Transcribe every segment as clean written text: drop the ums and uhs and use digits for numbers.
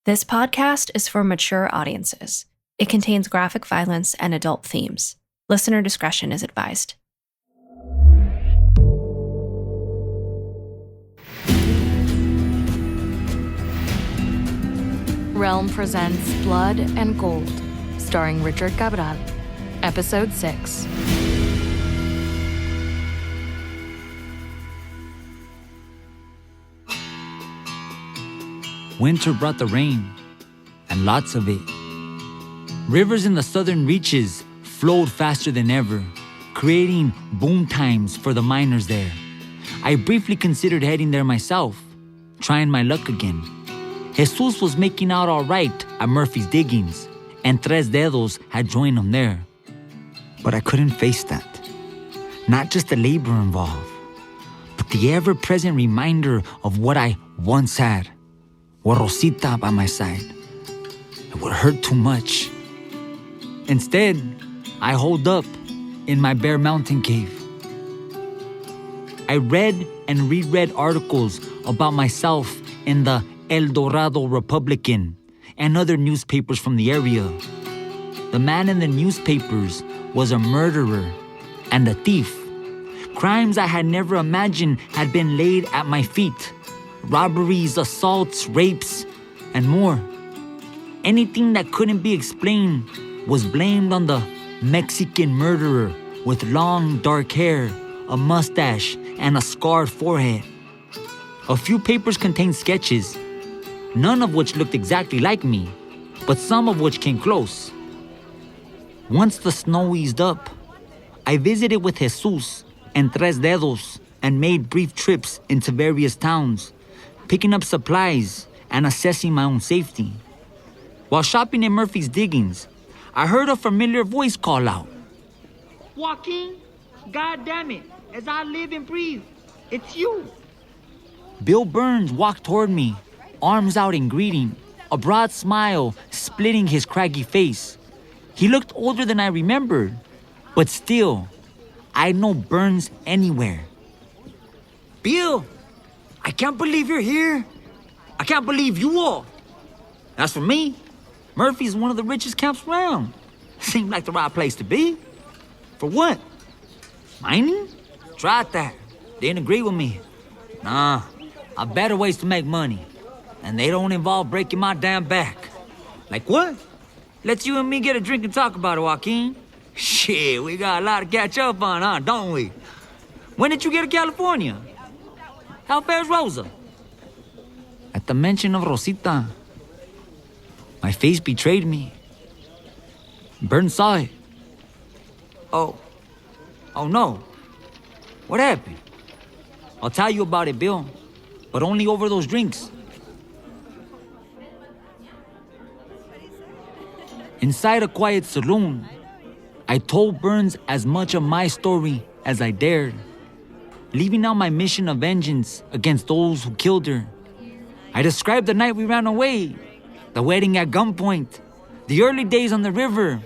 This podcast is for mature audiences. It contains graphic violence and adult themes. Listener discretion is advised. Realm presents Blood and Gold, starring Richard Cabral. Episode 6. Winter brought the rain, and lots of it. Rivers in the southern reaches flowed faster than ever, creating boom times for the miners there. I briefly considered heading there myself, trying my luck again. Jesus was making out all right at Murphy's diggings, and Tres Dedos had joined him there. But I couldn't face that. Not just the labor involved, but the ever-present reminder of what I once had. With Rosita by my side. It would hurt too much. Instead, I holed up in my bare mountain cave. I read and reread articles about myself in the El Dorado Republican and other newspapers from the area. The man in the newspapers was a murderer and a thief. Crimes I had never imagined had been laid at my feet. Robberies, assaults, rapes, and more. Anything that couldn't be explained was blamed on the Mexican murderer with long dark hair, a mustache, and a scarred forehead. A few papers contained sketches, none of which looked exactly like me, but some of which came close. Once the snow eased up, I visited with Jesus and Tres Dedos and made brief trips into various towns, picking up supplies and assessing my own safety. While shopping in Murphy's diggings, I heard a familiar voice call out, "Joaquin, God damn it, as I live and breathe, it's you." Bill Burns walked toward me, arms out in greeting, a broad smile splitting his craggy face. He looked older than I remembered, but still, I'd know Burns anywhere. "Bill, I can't believe you're here. I can't believe you all. As for me, Murphy's one of the richest camps around. Seemed like the right place to be. For what? Mining? Tried that. Didn't agree with me. Nah, I've better ways to make money. And they don't involve breaking my damn back. Like what? Let's you and me get a drink and talk about it, Joaquin. Shit, we got a lot to catch up on, huh? Don't we? When did you get to California? How fares Rosa?" At the mention of Rosita, my face betrayed me. Burns saw it. Oh no. What happened? I'll tell you about it, Bill, but only over those drinks. Inside a quiet saloon, I told Burns as much of my story as I dared, leaving out my mission of vengeance against those who killed her. I described the night we ran away, the wedding at gunpoint, the early days on the river,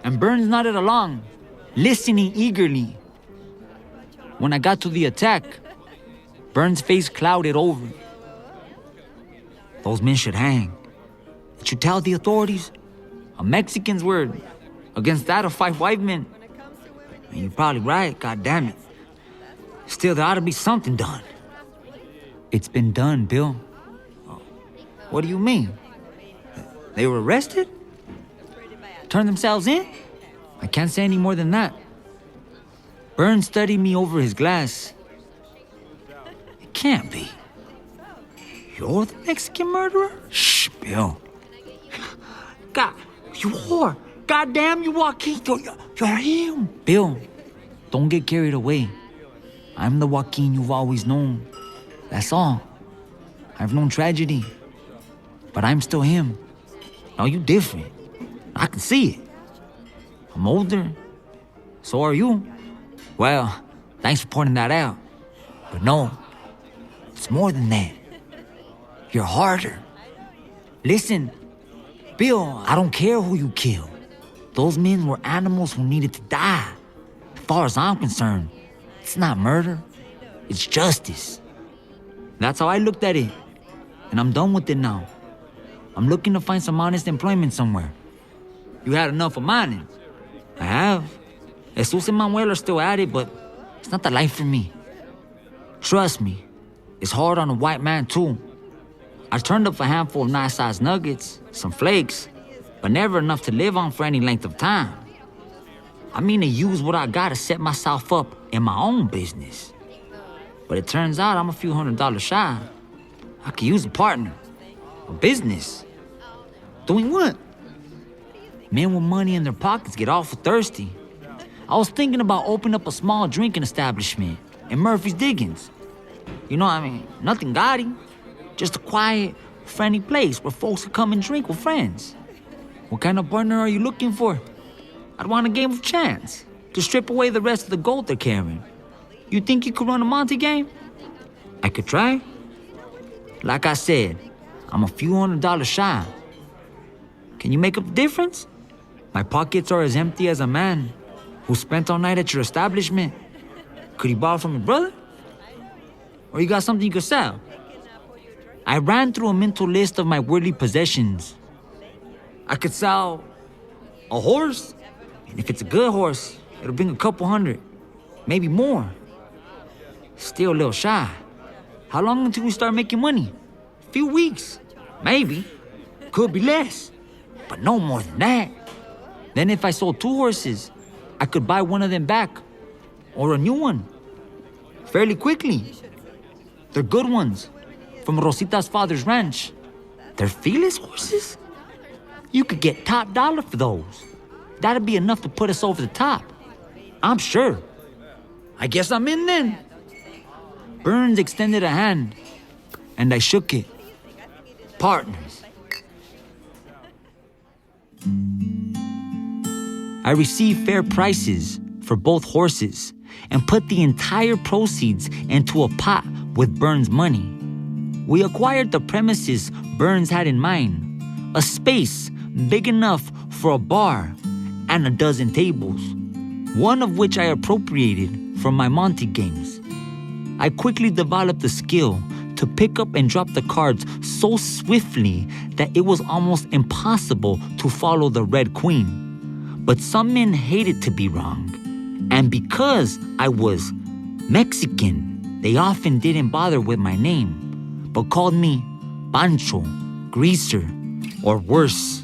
and Burns nodded along, listening eagerly. When I got to the attack, Burns' face clouded over. "Those men should hang. Did you tell the authorities? A Mexican's word against that of 5 white men. And you're probably right, goddammit. Still, there ought to be something done." "It's been done, Bill." "What do you mean? They were arrested? Turned themselves in?" "I can't say any more than that." Burns studied me over his glass. "It can't be. You're the Mexican murderer?" "Shh, Bill." "God, you whore. Goddamn you, Joaquin. You're him." "Bill, don't get carried away. I'm the Joaquin you've always known. That's all. I've known tragedy, but I'm still him. Now you different. I can see it. I'm older. So are you. Well, thanks for pointing that out. But no, it's more than that. You're harder. Listen, Bill, I don't care who you kill. Those men were animals who needed to die. As far as I'm concerned, it's not murder. It's justice. That's how I looked at it. And I'm done with it now. I'm looking to find some honest employment somewhere. You had enough of mining? I have. Jesus and Manuel are still at it, but it's not the life for me. Trust me, it's hard on a white man too. I turned up a handful of nice-sized nuggets, some flakes, but never enough to live on for any length of time. I mean to use what I got to set myself up in my own business. But it turns out I'm a few $100s shy. I could use a partner, a business. Doing what? Men with money in their pockets get awful thirsty. I was thinking about opening up a small drinking establishment in Murphy's Diggings. You know, I mean, nothing gaudy. Just a quiet, friendly place where folks can come and drink with friends. What kind of partner are you looking for? I'd want a game of chance to strip away the rest of the gold they're carrying. You think you could run a Monte game? I could try. Like I said, I'm a few $100s shy. Can you make up the difference? My pockets are as empty as a man who spent all night at your establishment. Could you borrow from your brother? Or you got something you could sell? I ran through a mental list of my worldly possessions. I could sell a horse. And if it's a good horse, it'll bring a couple hundred, maybe more. Still a little shy. How long until we start making money? A few weeks, maybe. Could be less, but no more than that. Then if I sold 2 horses, I could buy one of them back, or a new one, fairly quickly. They're good ones, from Rosita's father's ranch. They're feeless horses? You could get top dollar for those. That'd be enough to put us over the top. I'm sure. I guess I'm in then. Burns extended a hand, and I shook it. Partners. I received fair prices for both horses and put the entire proceeds into a pot with Burns' money. We acquired the premises Burns had in mind, a space big enough for a bar and a dozen tables, one of which I appropriated for my Monte games. I quickly developed the skill to pick up and drop the cards so swiftly that it was almost impossible to follow the Red Queen. But some men hated to be wrong, and because I was Mexican, they often didn't bother with my name, but called me Pancho, Greaser, or worse.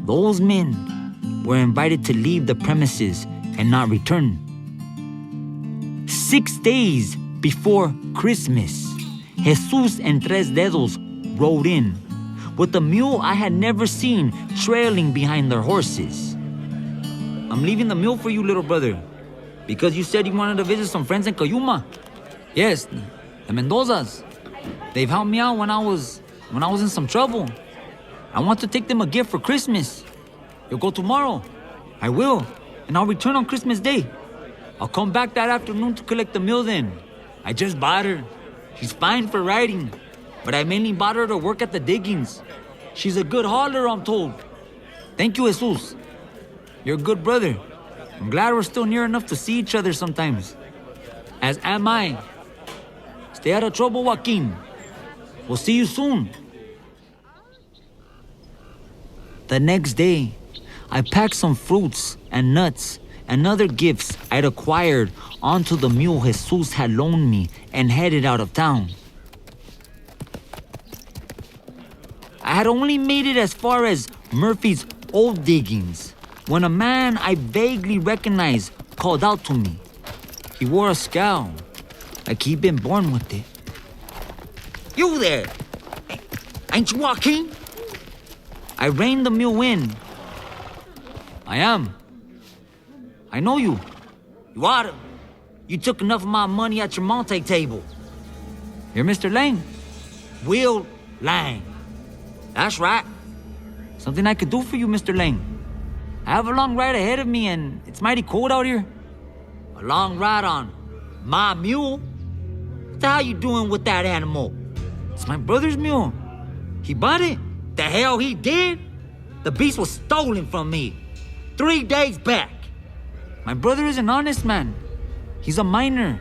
Those men were invited to leave the premises and not return. 6 days before Christmas, Jesus and Tres Dedos rode in, with a mule I had never seen trailing behind their horses. I'm leaving the mule for you, little brother, because you said you wanted to visit some friends in Cayuma. Yes, the Mendozas. They've helped me out when I was in some trouble. I want to take them a gift for Christmas. You'll go tomorrow. I will, and I'll return on Christmas Day. I'll come back that afternoon to collect the mule then. I just bought her. She's fine for riding, but I mainly bought her to work at the diggings. She's a good hauler, I'm told. Thank you, Jesus. You're a good brother. I'm glad we're still near enough to see each other sometimes. As am I. Stay out of trouble, Joaquin. We'll see you soon. The next day, I packed some fruits and nuts and other gifts I'd acquired onto the mule Jesus had loaned me and headed out of town. I had only made it as far as Murphy's old diggings when a man I vaguely recognized called out to me. He wore a scowl, like he'd been born with it. You there! Ain't you Joaquin? I reined the mule in. I am. I know you. You oughta. You took enough of my money at your Monte table. You're Mr. Lang? Will Lang. That's right. Something I could do for you, Mr. Lang. I have a long ride ahead of me and it's mighty cold out here. A long ride on my mule? What the hell you doing with that animal? It's my brother's mule. He bought it. The hell he did? The beast was stolen from me 3 days back. My brother is an honest man. He's a miner.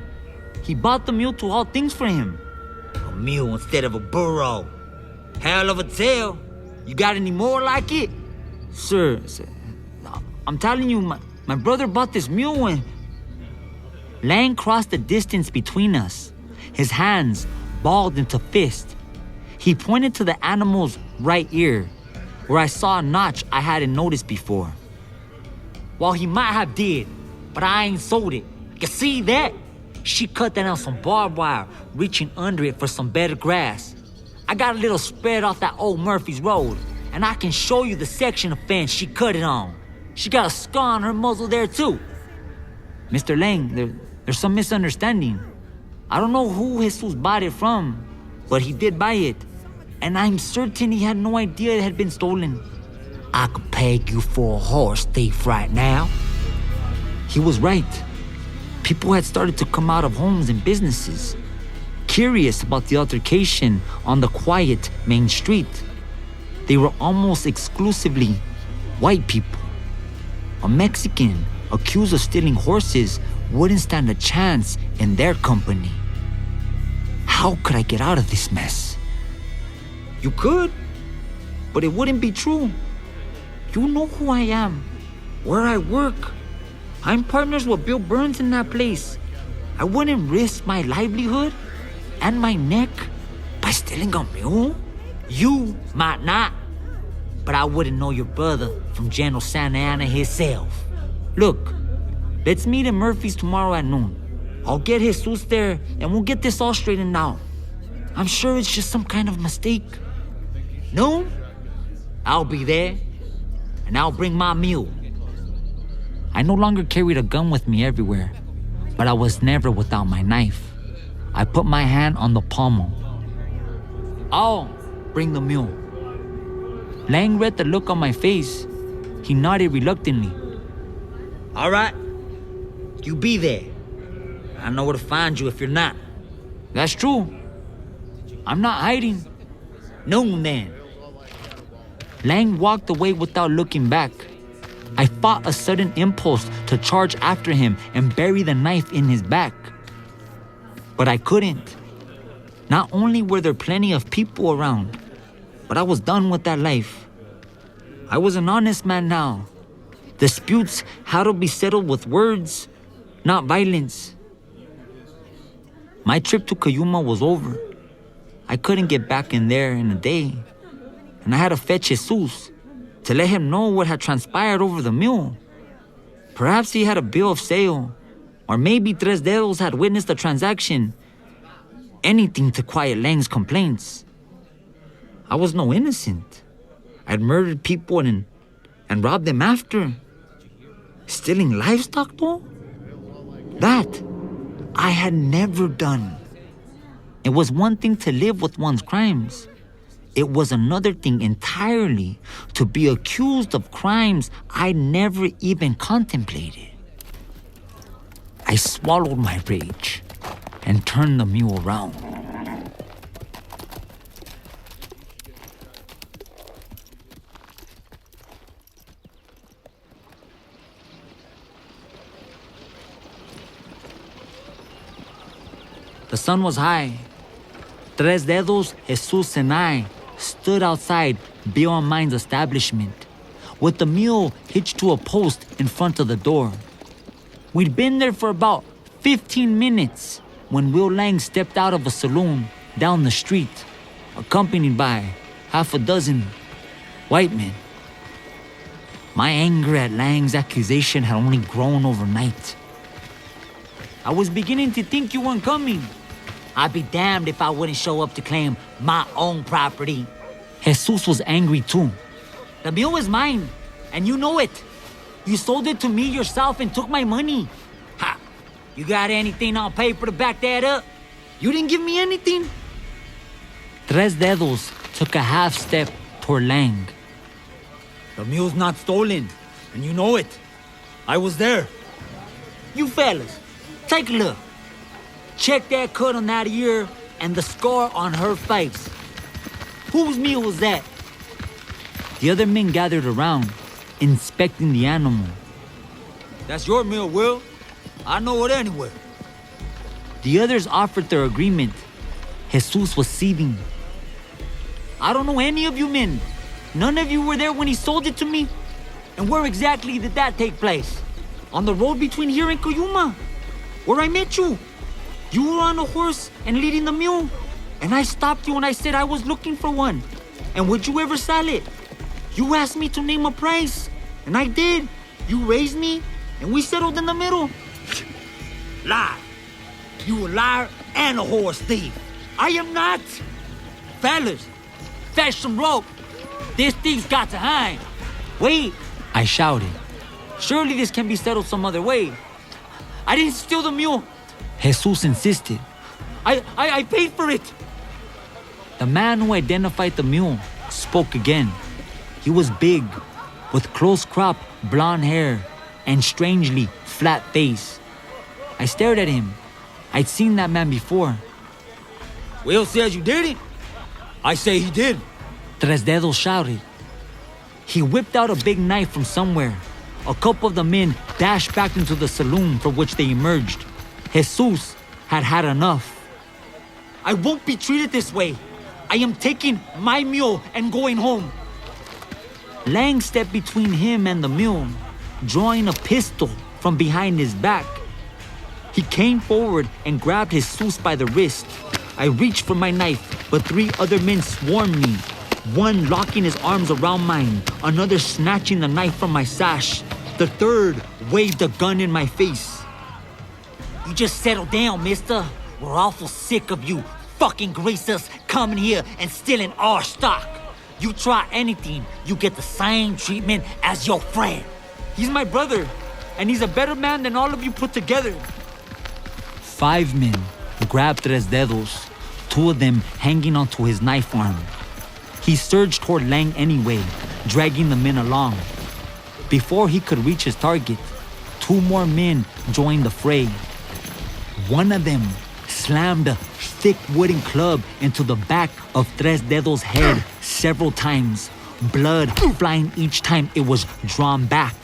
He bought the mule to haul things for him. A mule instead of a burro. Hell of a tale. You got any more like it? Sir, I'm telling you, my brother bought this mule and... Lang crossed the distance between us, his hands balled into fist. He pointed to the animal's right ear, where I saw a notch I hadn't noticed before. Well, he might have did, but I ain't sold it. You see that? She cut that on some barbed wire, reaching under it for some better grass. I got a little spread off that old Murphy's Road, and I can show you the section of fence she cut it on. She got a scar on her muzzle there too. Mr. Lang, there's some misunderstanding. I don't know who Jesus bought it from, but he did buy it, and I'm certain he had no idea it had been stolen. I could peg you for a horse thief right now. He was right. People had started to come out of homes and businesses, curious about the altercation on the quiet main street. They were almost exclusively white people. A Mexican accused of stealing horses wouldn't stand a chance in their company. How could I get out of this mess? You could, but it wouldn't be true. You know who I am, where I work. I'm partners with Bill Burns in that place. I wouldn't risk my livelihood and my neck by stealing a mule. You might not, but I wouldn't know your brother from General Santa Ana himself. Look, let's meet in Murphy's tomorrow at noon. I'll get Jesus there and we'll get this all straightened out. I'm sure it's just some kind of mistake. Noon? I'll be there, and I'll bring my mule. I no longer carried a gun with me everywhere, but I was never without my knife. I put my hand on the pommel. I'll bring the mule. Lang read the look on my face. He nodded reluctantly. All right, you be there. I know where to find you if you're not. That's true. I'm not hiding. No, man. Lang walked away without looking back. I fought a sudden impulse to charge after him and bury the knife in his back. But I couldn't. Not only were there plenty of people around, but I was done with that life. I was an honest man now. Disputes had to be settled with words, not violence. My trip to Cayuma was over. I couldn't get back in there in a day, and I had to fetch Jesus to let him know what had transpired over the mule. Perhaps he had a bill of sale, or maybe Tres Dedos had witnessed the transaction. Anything to quiet Lang's complaints. I was no innocent. I'd murdered people and robbed them after. Stealing livestock, though? That I had never done. It was one thing to live with one's crimes. It was another thing entirely to be accused of crimes I never even contemplated. I swallowed my rage and turned the mule around. The sun was high. Tres Dedos, Jesus, and I stood outside Bill and Mine's establishment, with the mule hitched to a post in front of the door. We'd been there for about 15 minutes when Will Lang stepped out of a saloon down the street, accompanied by half a dozen white men. My anger at Lang's accusation had only grown overnight. I was beginning to think you weren't coming. I'd be damned if I wouldn't show up to claim my own property. Jesus was angry too. The mule is mine, and you know it. You sold it to me yourself and took my money. Ha! You got anything on paper to back that up? You didn't give me anything? Tres Dedos took a half step toward Lang. The mule's not stolen, and you know it. I was there. You fellas, take a look. Check that cut on that ear and the scar on her face. Whose mule was that? The other men gathered around, inspecting the animal. That's your mule, Will. I know it anywhere. The others offered their agreement. Jesus was seething. I don't know any of you men. None of you were there when he sold it to me? And where exactly did that take place? On the road between here and Cuyuma, where I met you. You were on a horse and leading the mule. And I stopped you and I said I was looking for one. And would you ever sell it? You asked me to name a price. And I did. You raised me and we settled in the middle. Lie. You a liar and a horse thief. I am not. Fellas, fetch some rope. This thief's got to hang. Wait, I shouted. Surely this can be settled some other way. I didn't steal the mule. Jesus insisted. I paid for it. The man who identified the mule spoke again. He was big, with close-cropped blonde hair and strangely flat face. I stared at him. I'd seen that man before. Will says you did it. I say he did. Tres Dedos shouted. He whipped out a big knife from somewhere. A couple of the men dashed back into the saloon from which they emerged. Jesus had had enough. I won't be treated this way. I am taking my mule and going home. Lang stepped between him and the mule, drawing a pistol from behind his back. He came forward and grabbed Jesus by the wrist. I reached for my knife, but 3 other men swarmed me. One locking his arms around mine, another snatching the knife from my sash. The third waved a gun in my face. You just settle down, mister. We're awful sick of you fucking greasers coming here and stealing our stock. You try anything, you get the same treatment as your friend. He's my brother, and he's a better man than all of you put together. 5 men grabbed Tres Dedos, 2 of them hanging onto his knife arm. He surged toward Lang anyway, dragging the men along. Before he could reach his target, 2 more men joined the fray. One of them slammed a thick wooden club into the back of Tres Dedos' head several times, blood flying each time it was drawn back.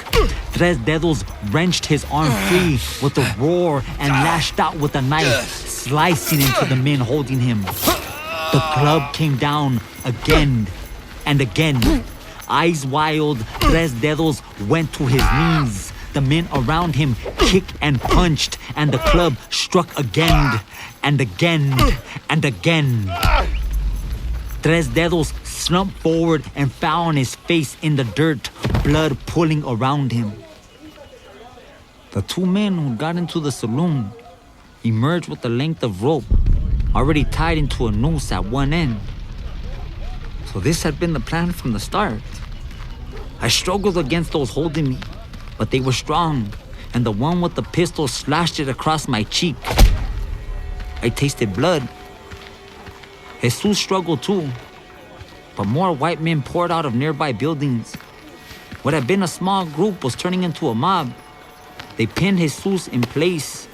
Tres Dedos wrenched his arm free with a roar and lashed out with a knife, slicing into the men holding him. The club came down again and again. Eyes wild, Tres Dedos went to his knees. The men around him kicked and punched, and the club struck again and again and again. Tres Dedos slumped forward and fell on his face in the dirt, blood pooling around him. The 2 men who got into the saloon emerged with a length of rope already tied into a noose at one end. So this had been the plan from the start. I struggled against those holding me, but they were strong, and the one with the pistol slashed it across my cheek. I tasted blood. Jesus struggled too, but more white men poured out of nearby buildings. What had been a small group was turning into a mob. They pinned Jesus in place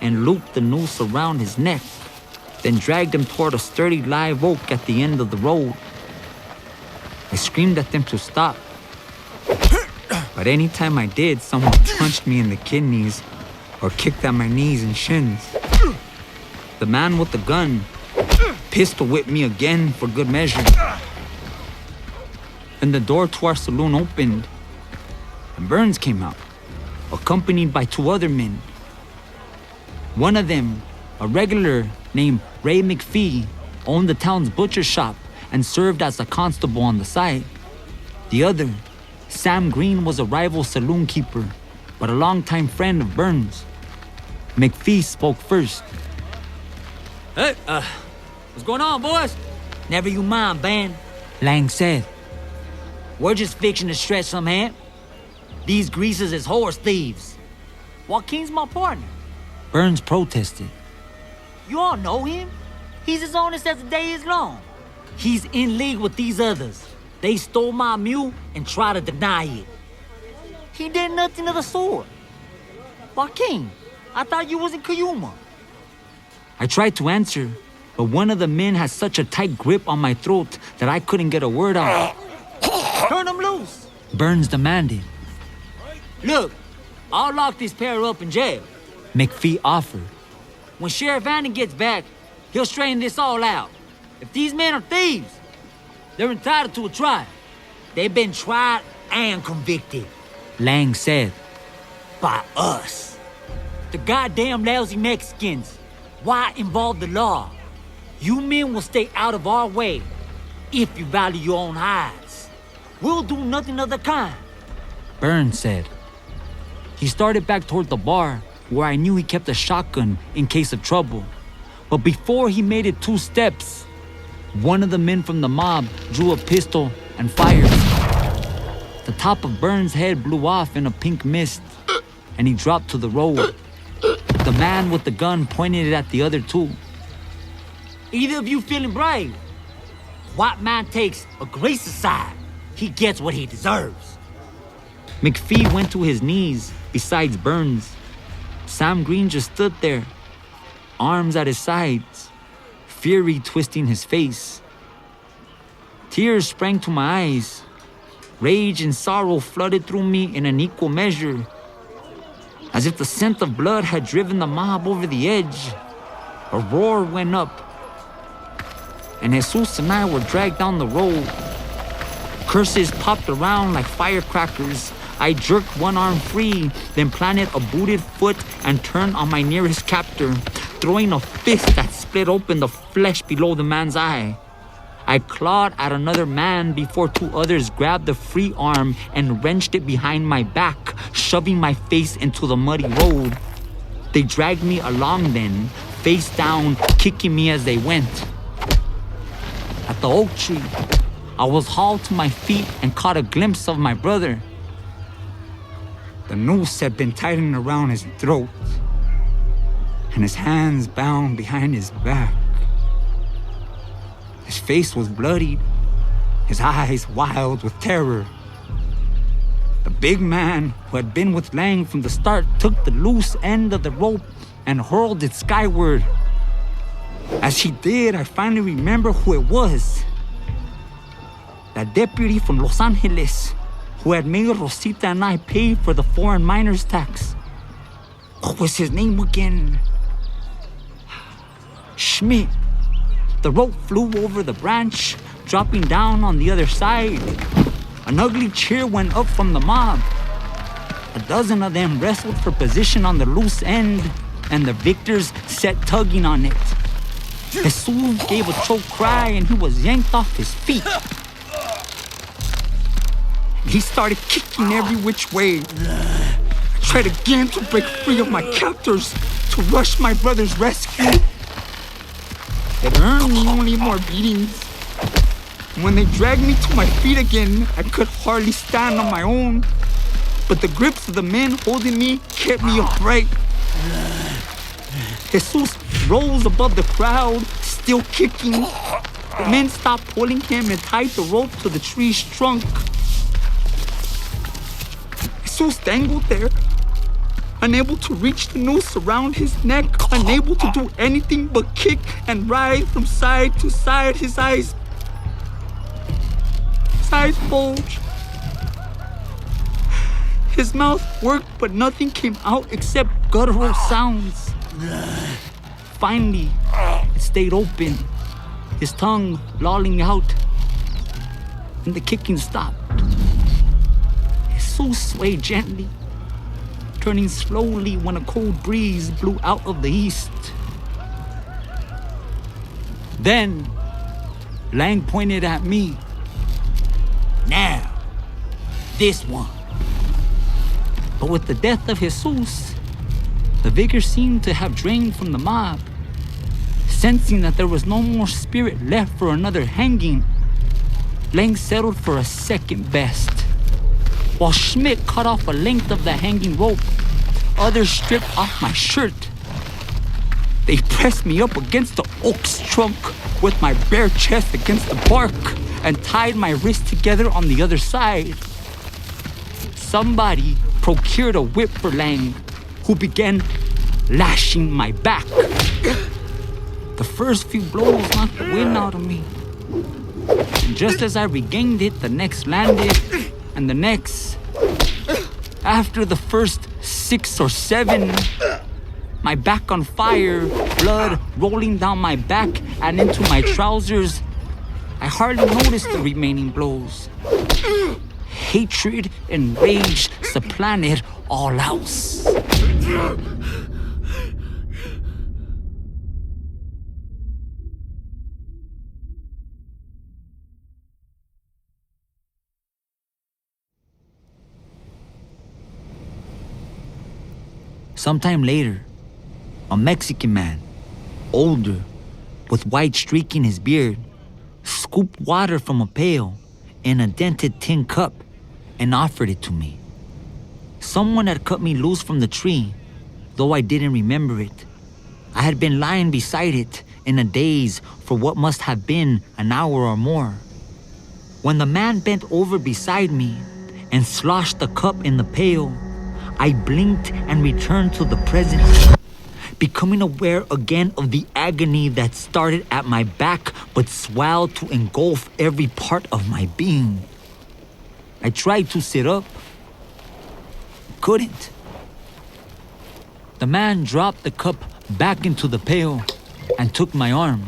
and looped the noose around his neck, then dragged him toward a sturdy live oak at the end of the road. I screamed at them to stop, but anytime I did, someone punched me in the kidneys or kicked at my knees and shins. The man with the gun pistol whipped me again for good measure. Then the door to our saloon opened, and Burns came out, accompanied by 2 other men. One of them, a regular named Ray McPhee, owned the town's butcher shop and served as a constable on the side. The other, Sam Green, was a rival saloon keeper, but a longtime friend of Burns. McPhee spoke first. Hey, what's going on, boys? Never you mind, Ben, Lang said. We're just fixing to stretch some hand. These greasers is horse thieves. Joaquin's my partner. Burns protested. You all know him? He's as honest as the day is long. He's in league with these others. They stole my mule and tried to deny it. He did nothing of the sort. Joaquin, I thought you was in Cuyuma. I tried to answer, but one of the men had such a tight grip on my throat that I couldn't get a word out. Turn him loose, Burns demanded. Look, I'll lock this pair up in jail, McPhee offered. When Sheriff Andy gets back, he'll straighten this all out. If these men are thieves, they're entitled to a trial. They've been tried and convicted, Lang said. By us. The goddamn lousy Mexicans. Why involve the law? You men will stay out of our way if you value your own hides. We'll do nothing of the kind, Burns said. He started back toward the bar where I knew he kept a shotgun in case of trouble. But before he made it 2 steps, one of the men from the mob drew a pistol and fired. The top of Burns' head blew off in a pink mist, and he dropped to the road. The man with the gun pointed it at the other 2. Either of you feeling brave? White man takes a grace aside. He gets what he deserves. McPhee went to his knees besides Burns. Sam Green just stood there, arms at his sides, fury twisting his face. Tears sprang to my eyes. Rage and sorrow flooded through me in an equal measure, as if the scent of blood had driven the mob over the edge. A roar went up, and Jesus and I were dragged down the road. Curses popped around like firecrackers. I jerked one arm free, then planted a booted foot and turned on my nearest captor, throwing a fist that split open the flesh below the man's eye. I clawed at another man before 2 others grabbed the free arm and wrenched it behind my back, shoving my face into the muddy road. They dragged me along then, face down, kicking me as they went. At the oak tree, I was hauled to my feet and caught a glimpse of my brother. The noose had been tightened around his throat, and his hands bound behind his back. His face was bloodied, his eyes wild with terror. The big man who had been with Lang from the start took the loose end of the rope and hurled it skyward. As he did, I finally remembered who it was. That deputy from Los Angeles who had made Rosita and I pay for the foreign miners tax. What was his name again? Schmidt. The rope flew over the branch, dropping down on the other side. An ugly cheer went up from the mob. A dozen of them wrestled for position on the loose end, and the victors set tugging on it. Jesus gave a choked cry, and he was yanked off his feet. He started kicking every which way. I tried again to break free of my captors, to rush my brother's rescue. It earned me only more beatings. When they dragged me to my feet again, I could hardly stand on my own. But the grips of the men holding me kept me upright. Jesus rose above the crowd, still kicking. The men stopped pulling him and tied the rope to the tree's trunk. Jesus dangled there, unable to reach the noose around his neck, unable to do anything but kick and writhe from side to side. His eyes bulged. His mouth worked, but nothing came out except guttural sounds. Finally, it stayed open, his tongue lolling out, and the kicking stopped. Jesus swayed gently, turning slowly when a cold breeze blew out of the east. Then, Lang pointed at me. Now, this one. But with the death of Jesus, the vigor seemed to have drained from the mob. Sensing that there was no more spirit left for another hanging, Lang settled for a second best. While Schmidt cut off a length of the hanging rope, others stripped off my shirt. They pressed me up against the oak's trunk with my bare chest against the bark and tied my wrists together on the other side. Somebody procured a whip for Lang, who began lashing my back. The first few blows knocked the wind out of me. And just as I regained it, the next landed, and the next. After the first 6 or 7, my back on fire, blood rolling down my back and into my trousers, I hardly noticed the remaining blows. hatred and rage supplanted all else. Sometime later, a Mexican man, older, with white streak in his beard, scooped water from a pail in a dented tin cup and offered it to me. Someone had cut me loose from the tree, though I didn't remember it. I had been lying beside it in a daze for what must have been an hour or more. When the man bent over beside me and sloshed the cup in the pail, I blinked and returned to the present, becoming aware again of the agony that started at my back but swelled to engulf every part of my being. I tried to sit up. Couldn't. The man dropped the cup back into the pail and took my arm,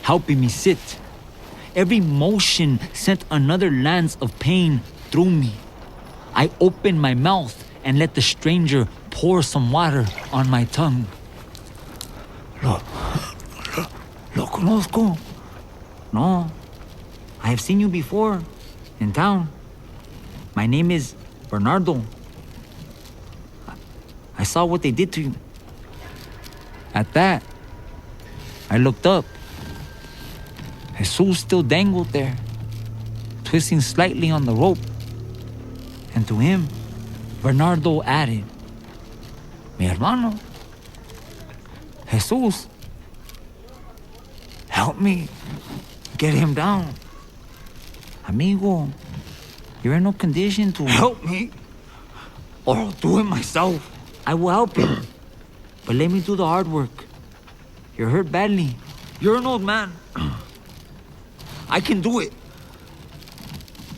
helping me sit. Every motion sent another lance of pain through me. I opened my mouth and let the stranger pour some water on my tongue. Lo conozco. No, I have seen you before, in town. My name is Bernardo. I saw what they did to you. At that, I looked up. Jesus still dangled there, twisting slightly on the rope. And to him, Bernardo added, Mi hermano, Jesus, help me get him down. Amigo, you're in no condition to help me, or I'll do it myself. I will help you, but let me do the hard work. You're hurt badly. You're an old man. I can do it.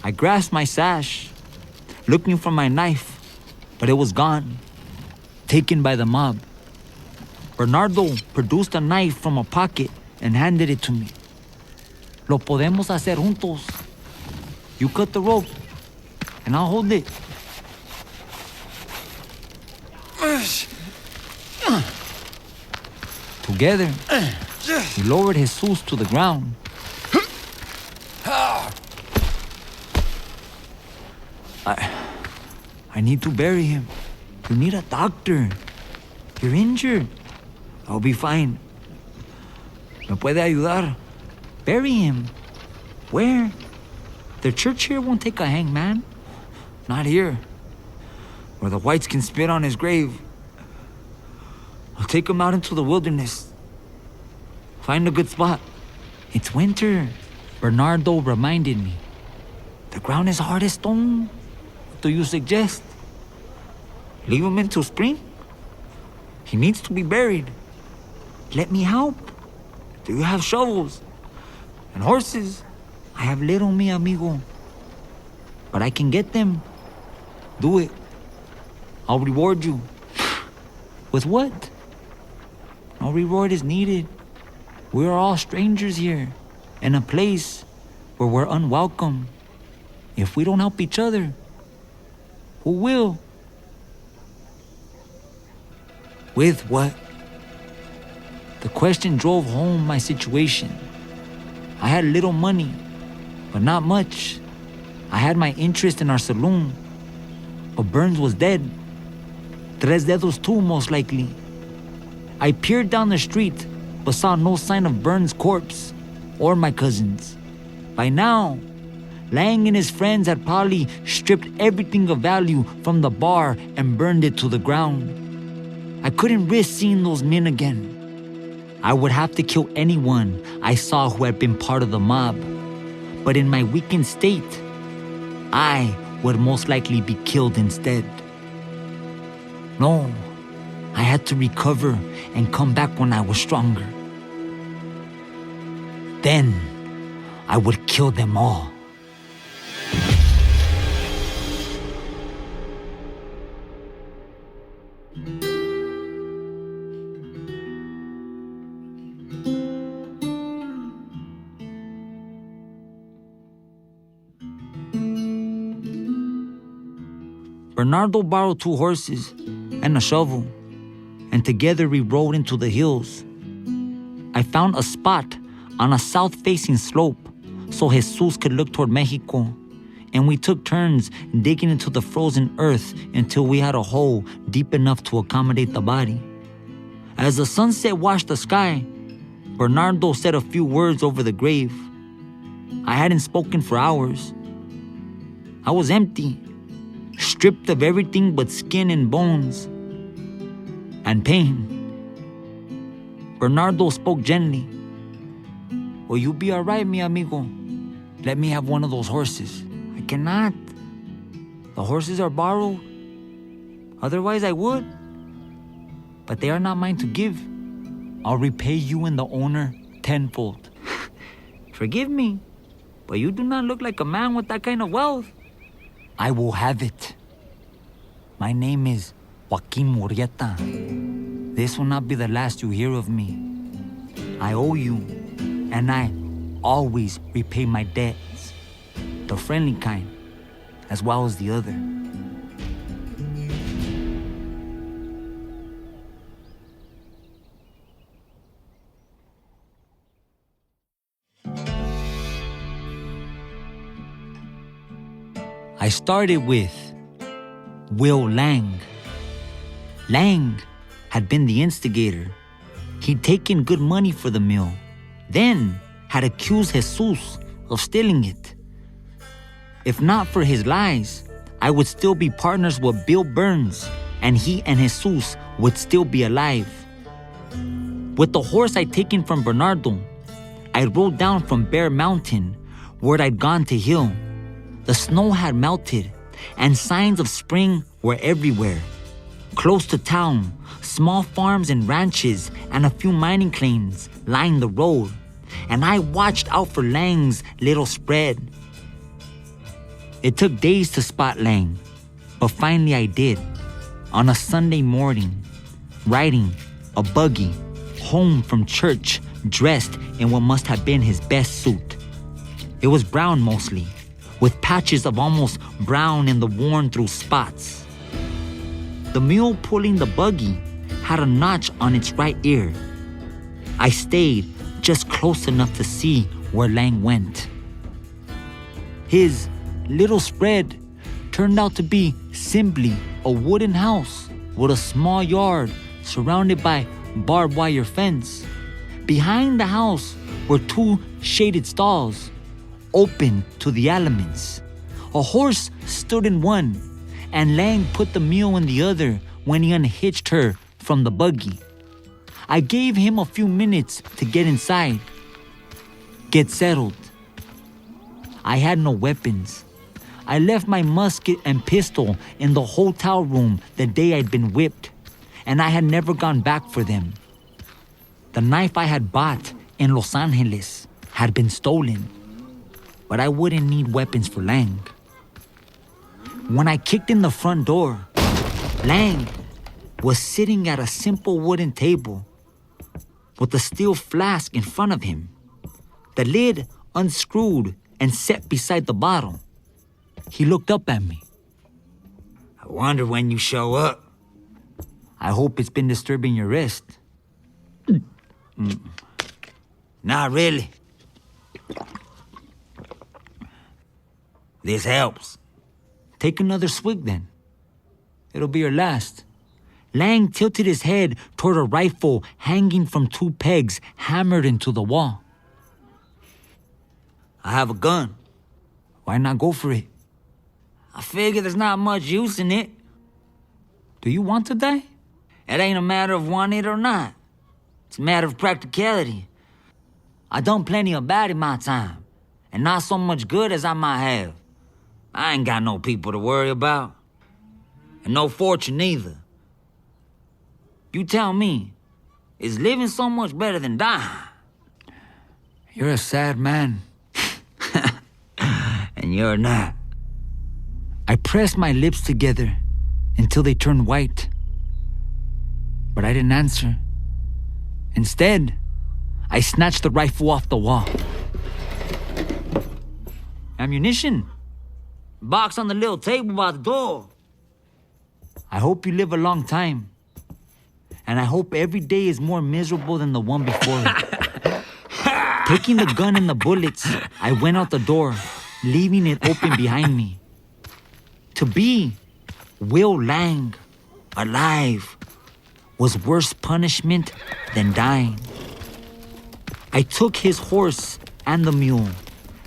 I grasped my sash, looking for my knife, but it was gone, taken by the mob. Bernardo produced a knife from a pocket and handed it to me. Lo podemos hacer juntos. You cut the rope, and I'll hold it. Together, we lowered Jesus to the ground. I need to bury him. You need a doctor. You're injured. I'll be fine. ¿Me puede ayudar? Bury him. Where? The church here won't take a hangman. Not here. Where the whites can spit on his grave. I'll take him out into the wilderness. Find a good spot. It's winter, Bernardo reminded me. The ground is hard as stone. What do you suggest? Leave him until spring? He needs to be buried. Let me help. Do you have shovels? And horses? I have little, mi amigo. But I can get them. Do it. I'll reward you. With what? No reward is needed. We are all strangers here, in a place where we're unwelcome. If we don't help each other, who will? With what? The question drove home my situation. I had little money, but not much. I had my interest in our saloon, but Burns was dead. Tres Dedos too, most likely. I peered down the street, but saw no sign of Burns' corpse or my cousin's. By now, Lang and his friends had probably stripped everything of value from the bar and burned it to the ground. I couldn't risk seeing those men again. I would have to kill anyone I saw who had been part of the mob. But in my weakened state, I would most likely be killed instead. No, I had to recover and come back when I was stronger. Then, I would kill them all. Bernardo borrowed 2 horses and a shovel, and together we rode into the hills. I found a spot on a south-facing slope so Jesus could look toward Mexico, and we took turns digging into the frozen earth until we had a hole deep enough to accommodate the body. As the sunset washed the sky, Bernardo said a few words over the grave. I hadn't spoken for hours. I was empty, stripped of everything but skin and bones, and pain. Bernardo spoke gently. Will you be all right, mi amigo? Let me have one of those horses. I cannot. The horses are borrowed. Otherwise I would. But they are not mine to give. I'll repay you and the owner tenfold. Forgive me, but you do not look like a man with that kind of wealth. I will have it. My name is Joaquin Murrieta. This will not be the last you hear of me. I owe you, and I always repay my debts, the friendly kind, as well as the other. I started with Will Lang. Lang had been the instigator. He'd taken good money for the mill, then had accused Jesus of stealing it. If not for his lies, I would still be partners with Bill Burns, and he and Jesus would still be alive. With the horse I'd taken from Bernardo, I rode down from Bear Mountain, where I'd gone to Hill. The snow had melted, and signs of spring were everywhere. Close to town, small farms and ranches and a few mining claims lined the road, and I watched out for Lang's little spread. It took days to spot Lang, but finally I did. On a Sunday morning, riding a buggy home from church, dressed in what must have been his best suit. It was brown mostly, with patches of almost brown in the worn-through spots. The mule pulling the buggy had a notch on its right ear. I stayed just close enough to see where Lang went. His little spread turned out to be simply a wooden house with a small yard surrounded by barbed wire fence. Behind the house were 2 shaded stalls, open to the elements. A horse stood in one, and Lang put the mule in the other when he unhitched her from the buggy. I gave him a few minutes to get inside, get settled. I had no weapons. I left my musket and pistol in the hotel room the day I'd been whipped, and I had never gone back for them. The knife I had bought in Los Angeles had been stolen, but I wouldn't need weapons for Lang. When I kicked in the front door, Lang was sitting at a simple wooden table with a steel flask in front of him, the lid unscrewed and set beside the bottle. He looked up at me. I wonder when you show up. I hope it's been disturbing your rest. Not really. This helps. Take another swig then. It'll be your last. Lang tilted his head toward a rifle hanging from 2 pegs hammered into the wall. I have a gun. Why not go for it? I figure there's not much use in it. Do you want to die? It ain't a matter of wanting it or not. It's a matter of practicality. I done plenty of bad in my time, and not so much good as I might have. I ain't got no people to worry about, and no fortune either. You tell me, is living so much better than dying? You're a sad man. And you're not. I pressed my lips together until they turned white. But I didn't answer. Instead, I snatched the rifle off the wall. Ammunition. Box on the little table by the door. I hope you live a long time. And I hope every day is more miserable than the one before it. Taking the gun and the bullets, I went out the door, leaving it open behind me. To be Will Lang, alive, was worse punishment than dying. I took his horse and the mule,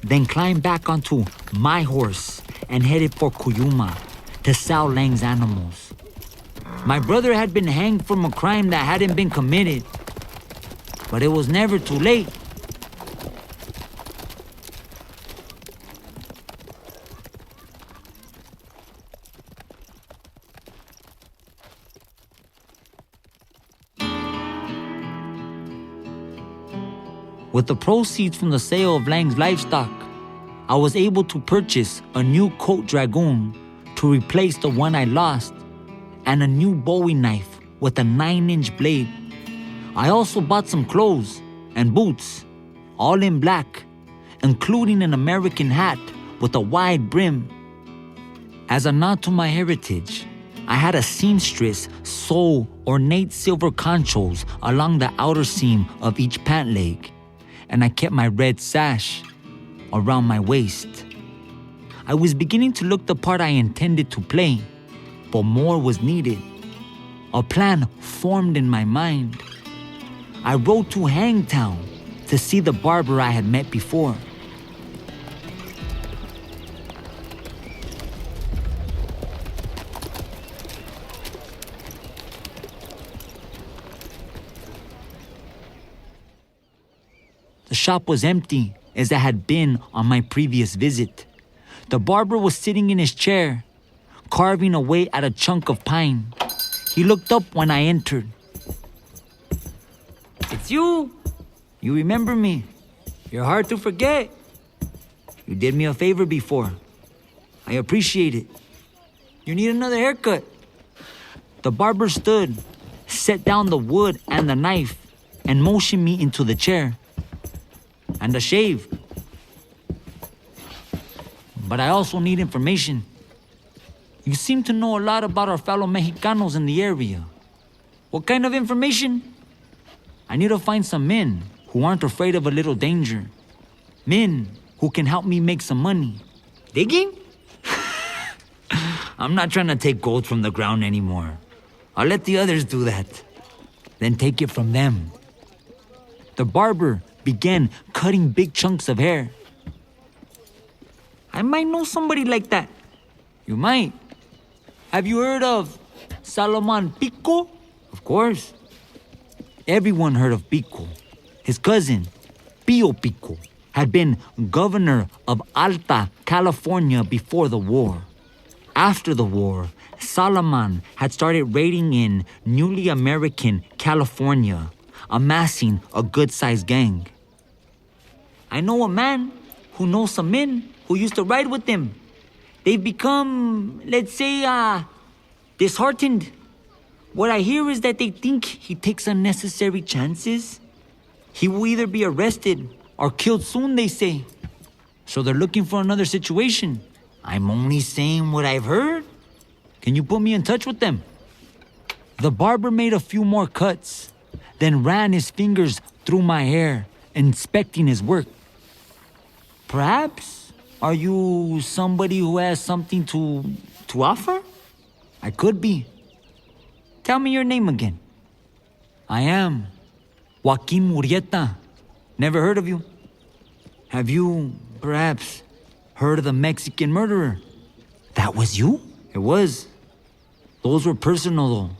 then climbed back onto my horse and headed for Cuyuma to sell Lang's animals. My brother had been hanged from a crime that hadn't been committed, but it was never too late. With the proceeds from the sale of Lang's livestock, I was able to purchase a new Colt Dragoon to replace the one I lost, and a new Bowie knife with a 9-inch blade. I also bought some clothes and boots, all in black, including an American hat with a wide brim. As a nod to my heritage, I had a seamstress sew ornate silver conchos along the outer seam of each pant leg, and I kept my red sash around my waist. I was beginning to look the part I intended to play, but more was needed. A plan formed in my mind. I rode to Hangtown to see the barber I had met before. The shop was empty, as it had been on my previous visit. The barber was sitting in his chair, carving away at a chunk of pine. He looked up when I entered. "It's you! You remember me. You're hard to forget. You did me a favor before. I appreciate it. You need another haircut." The barber stood, set down the wood and the knife, and motioned me into the chair. "And a shave. But I also need information. You seem to know a lot about our fellow Mexicanos in the area. What kind of information?" "I need to find some men who aren't afraid of a little danger. Men who can help me make some money." "Digging?" "I'm not trying to take gold from the ground anymore. I'll let the others do that. Then take it from them." The barber began cutting big chunks of hair. "I might know somebody like that." "You might. Have you heard of Salomon Pico?" "Of course. Everyone heard of Pico. His cousin, Pio Pico, had been governor of Alta California before the war. After the war, Salomon had started raiding in newly American California, amassing a good-sized gang. "I know a man who knows some men who used to ride with him. They've become, let's say, disheartened. What I hear is that they think he takes unnecessary chances. He will either be arrested or killed soon, they say. So they're looking for another situation." "I'm only saying what I've heard. Can you put me in touch with them?" The barber made a few more cuts, then ran his fingers through my hair, inspecting his work. "Perhaps, are you somebody who has something to offer?" "I could be. Tell me your name again." "I am Joaquin Murrieta. Never heard of you." "Have you, perhaps, heard of the Mexican murderer?" "That was you?" "It was. Those were personal, though.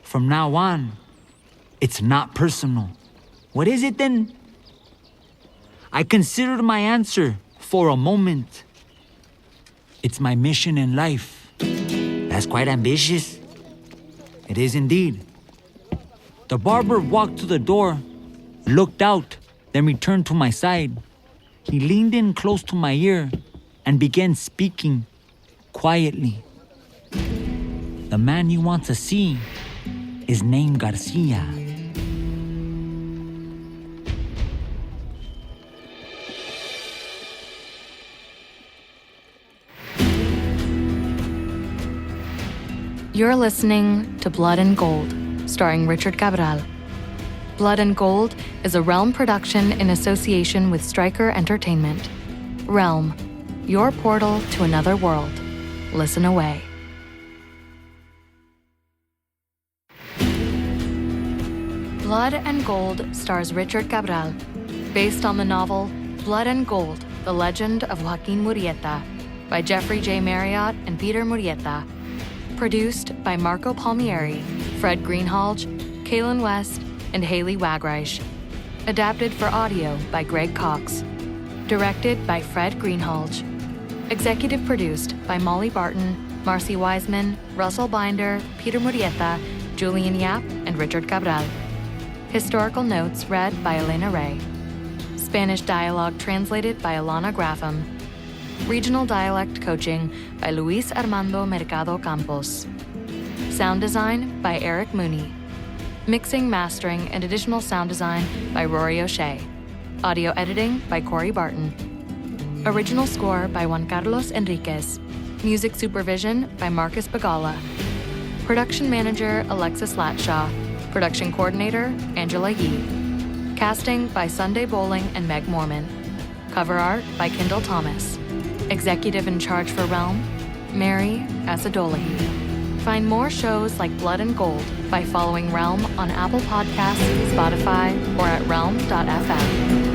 From now on, it's not personal." "What is it then?" I considered my answer for a moment. "It's my mission in life." "That's quite ambitious." "It is indeed." The barber walked to the door, looked out, then returned to my side. He leaned in close to my ear and began speaking quietly. "The man you want to see is named Garcia. You're listening to Blood and Gold, starring Richard Cabral. Blood and Gold is a Realm production in association with Stryker Entertainment. Realm, your portal to another world. Listen away. Blood and Gold stars Richard Cabral, based on the novel Blood and Gold, The Legend of Joaquin Murrieta by Jeffrey J. Mariotte and Peter Murrieta. Produced by Marco Palmieri, Fred Greenhalgh, Kaylin West, and Haley Wagreich. Adapted for audio by Greg Cox. Directed by Fred Greenhalgh. Executive produced by Molly Barton, Marcy Wiseman, Russell Binder, Peter Murrieta, Julian Yap, and Richard Cabral. Historical notes read by Elena Ray. Spanish dialogue translated by Alana Graffam. Regional dialect coaching by Luis Armando Mercado Campos. Sound design by Eric Mooney. Mixing, mastering, and additional sound design by Rory O'Shea. Audio editing by Corey Barton. Original score by Juan Carlos Enriquez. Music supervision by Marcus Bagala. Production manager Alexis Latshaw. Production coordinator Angela Yee. Casting by Sunday Bowling and Meg Mormon. Cover art by Kendall Thomas. Executive in charge for Realm, Mary Asadolahi. Find more shows like Blood and Gold by following Realm on Apple Podcasts, Spotify, or at realm.fm.